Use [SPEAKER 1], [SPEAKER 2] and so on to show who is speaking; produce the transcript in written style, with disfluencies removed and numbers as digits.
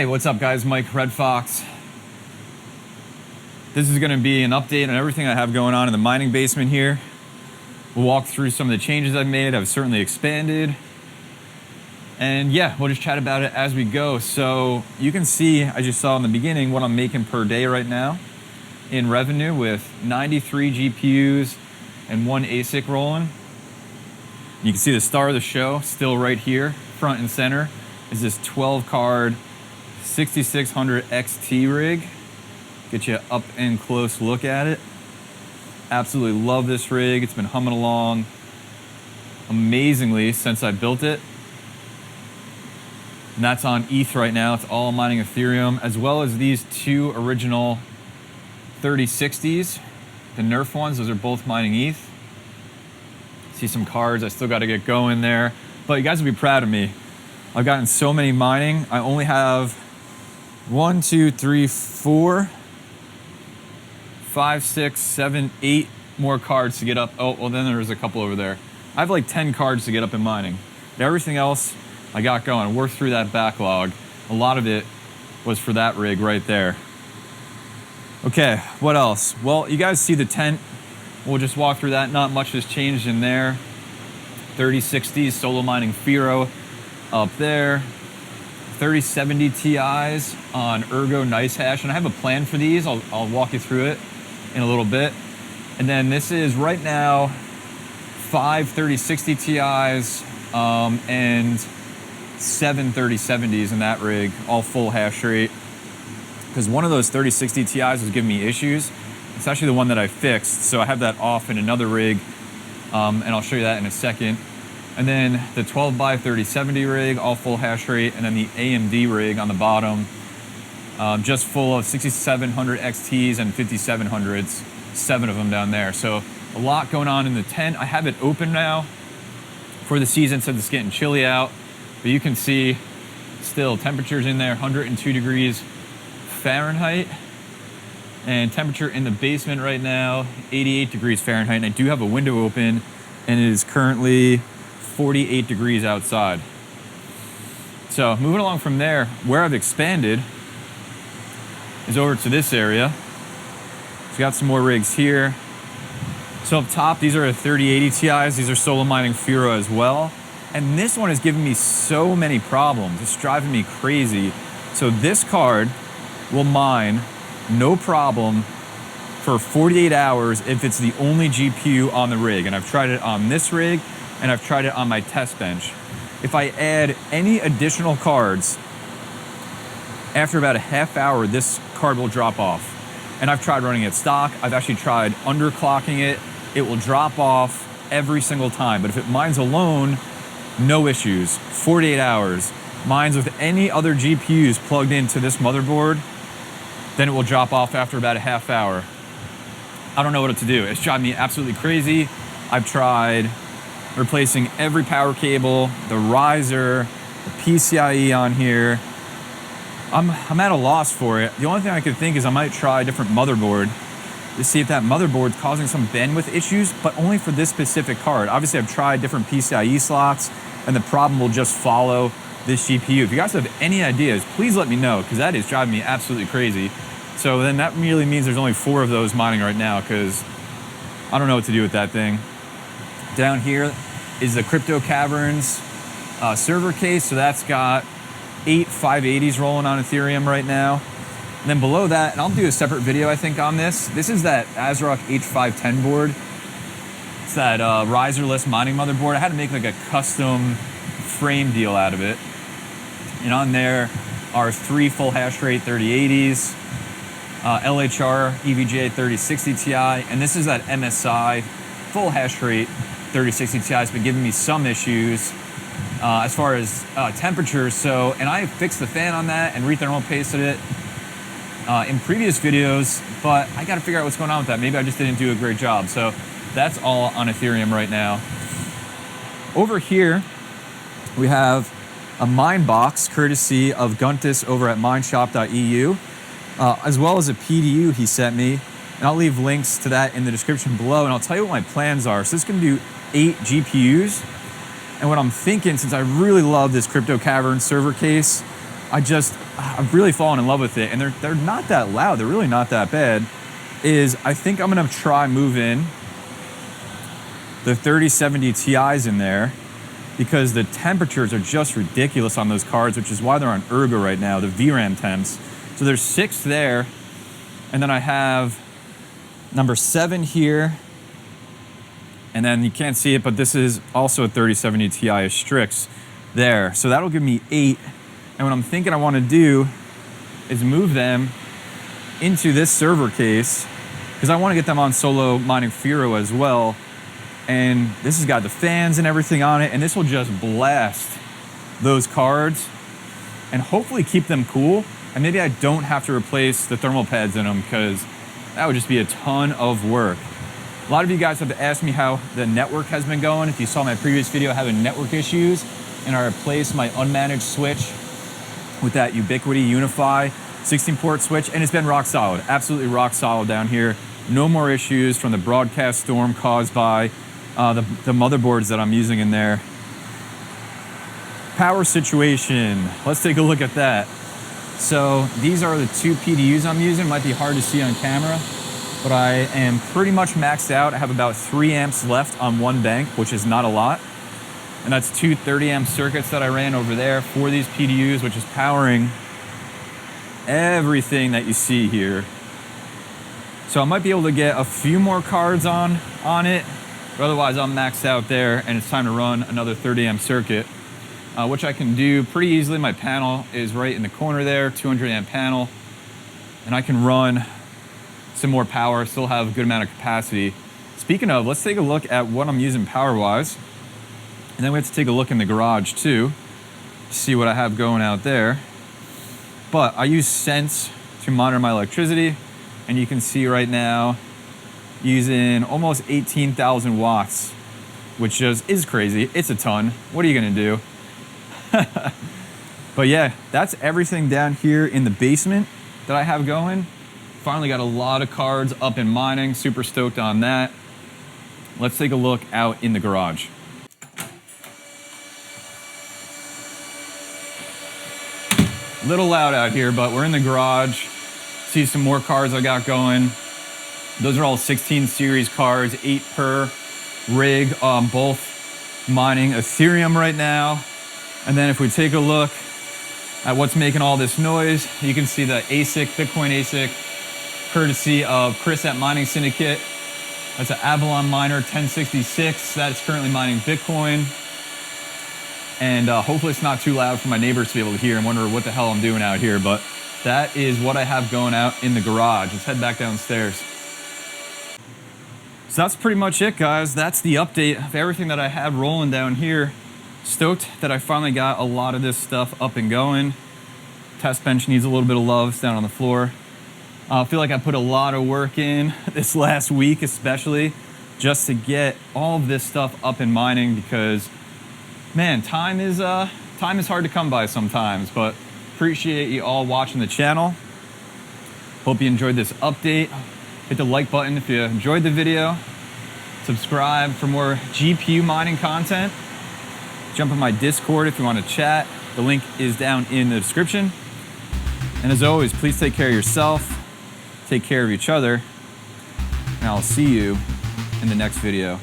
[SPEAKER 1] Hey, what's up guys? Mike Red Fox. This is going to be an update on everything I have going on in the mining basement here. We'll walk through some of the changes I've made. I've certainly expanded. And yeah, we'll just chat about it as we go. So you can see, as you saw in the beginning, what I'm making per day right now in revenue with 93 GPUs and one ASIC rolling. You can see the star of the show still right here, front and center, is this 12 card 6600 XT rig. Get you up and close look at it. Absolutely love this rig. It's been humming along amazingly since I built it. And that's on ETH right now. It's all mining Ethereum, as well as these two original 3060s, the Nerf ones. Those are both mining ETH. See some cards. I still got to get going there, but you guys will be proud of me. I've gotten so many mining. I only have 1, 2, 3, 4, 5, 6, 7, 8 more cards to get up. Oh, well, then there's a couple over there. I have like 10 cards to get up in mining. Everything else I got going. I worked through that backlog. A lot of it was for that rig right there. Okay, what else? Well, you guys see the tent. We'll just walk through that. Not much has changed in there. 3060s, solo mining Firo up there. 3070 Ti's on Ergo Nice Hash. And I have a plan for these. I'll walk you through it in a little bit. And then this is right now 5 3060 Ti's and 7 3070s in that rig, all full hash rate. Because one of those 3060 Ti's was giving me issues. It's actually the one that I fixed, so I have that off in another rig, and I'll show you that in a second. And then the 12 by 3070 rig, all full hash rate, and then the AMD rig on the bottom, just full of 6700 XTs and 5700s, 7 of them down there. So a lot going on in the tent. I have it open now for the season since it's getting chilly out, but you can see still temperatures in there, 102 degrees Fahrenheit. And temperature in the basement right now, 88 degrees Fahrenheit. And I do have a window open, and it is currently 48 degrees outside. So moving along from there, where I've expanded is over to this area. We've got some more rigs here. So up top, these are 3080 Ti's. These are solo mining Firo as well. And this one is giving me so many problems. It's driving me crazy. So this card will mine no problem for 48 hours if it's the only GPU on the rig. And I've tried it on this rig, and I've tried it on my test bench. If I add any additional cards, after about a half hour, this card will drop off. And I've tried running it stock. I've actually tried underclocking it. It will drop off every single time. But if it mines alone, no issues. 48 hours. Mines with any other GPUs plugged into this motherboard, then it will drop off after about a half hour. I don't know what to do. It's driving me absolutely crazy. I've tried replacing every power cable, the riser, the PCIe on here. I'm at a loss for it. The only thing I could think is I might try a different motherboard to see if that motherboard's causing some bandwidth issues, but only for this specific card. Obviously, I've tried different PCIe slots, and the problem will just follow this GPU. If you guys have any ideas, please let me know, because that is driving me absolutely crazy. So then that really means there's only 4 of those mining right now, because I don't know what to do with that thing. Down here is the Crypto Caverns server case. So that's got 8 580s rolling on Ethereum right now. And then below that, and I'll do a separate video, I think, on this. This is that ASRock H510 board. It's that riserless mining motherboard. I had to make like a custom frame deal out of it. And on there are 3 full hash rate 3080s, LHR EVGA 3060 Ti, and this is that MSI full hash rate 3060 Ti. Has been giving me some issues as far as temperatures. So, and I fixed the fan on that and rethermal pasted it in previous videos, but I got to figure out what's going on with that. Maybe I just didn't do a great job. So that's all on Ethereum right now. Over here, we have a mine box courtesy of Guntis over at mineshop.eu, as well as a PDU he sent me. And I'll leave links to that in the description below. And I'll tell you what my plans are. So this is going to do 8 GPUs. And what I'm thinking, since I really love this Crypto Cavern server case, I just I've really fallen in love with it, and they're not that loud. They're really not that bad. Is I think I'm gonna try moving the 3070 Ti's in there because the temperatures are just ridiculous on those cards, which is why they're on Ergo right now, the VRAM temps. So there's 6 there, and then I have number 7 here, and then you can't see it, but this is also a 3070 Ti of Strix there. So that'll give me 8, and what I'm thinking I wanna do is move them into this server case because I wanna get them on solo mining Firo as well. And this has got the fans and everything on it, and this will just blast those cards and hopefully keep them cool. And maybe I don't have to replace the thermal pads in them because that would just be a ton of work. A lot of you guys have asked me how the network has been going. If you saw my previous video having network issues, and I replaced my unmanaged switch with that Ubiquiti Unify 16-port switch, and it's been rock solid, absolutely rock solid down here. No more issues from the broadcast storm caused by the motherboards that I'm using in there. Power situation, let's take a look at that. So these are the 2 PDUs I'm using. Might be hard to see on camera, but I am pretty much maxed out. I have about 3 amps left on one bank, which is not a lot. And that's 2 30-amp circuits that I ran over there for these PDUs, which is powering everything that you see here. So I might be able to get a few more cards on it, but otherwise I'm maxed out there, and it's time to run another 30-amp circuit, which I can do pretty easily. My panel is right in the corner there, 200-amp panel, and I can run some more power, still have a good amount of capacity. Speaking of, let's take a look at what I'm using power-wise, and then we have to take a look in the garage too, see what I have going out there. But I use Sense to monitor my electricity, and you can see right now using almost 18,000 watts, which just is crazy. It's a ton. What are you gonna do? But yeah, that's everything down here in the basement that I have going. Finally got a lot of cards up in mining. Super stoked on that. Let's take a look out in the garage. Little loud out here, but we're in the garage. See some more cards I got going. Those are all 16 series cards, 8 per rig, both mining Ethereum right now. And then if we take a look at what's making all this noise, you can see the ASIC, Bitcoin ASIC, courtesy of Chris at Mining Syndicate. That's an Avalon Miner 1066. That is currently mining Bitcoin. And hopefully it's not too loud for my neighbors to be able to hear and wonder what the hell I'm doing out here. But that is what I have going out in the garage. Let's head back downstairs. So that's pretty much it, guys. That's the update of everything that I have rolling down here. Stoked that I finally got a lot of this stuff up and going. Test bench needs a little bit of love. It's down on the floor. I feel like I put a lot of work in this last week, especially just to get all of this stuff up and mining because, man, time is hard to come by sometimes, but appreciate you all watching the channel. Hope you enjoyed this update. Hit the like button if you enjoyed the video. Subscribe for more GPU mining content. Jump on my Discord if you want to chat. The link is down in the description. And as always, please take care of yourself, take care of each other, and I'll see you in the next video.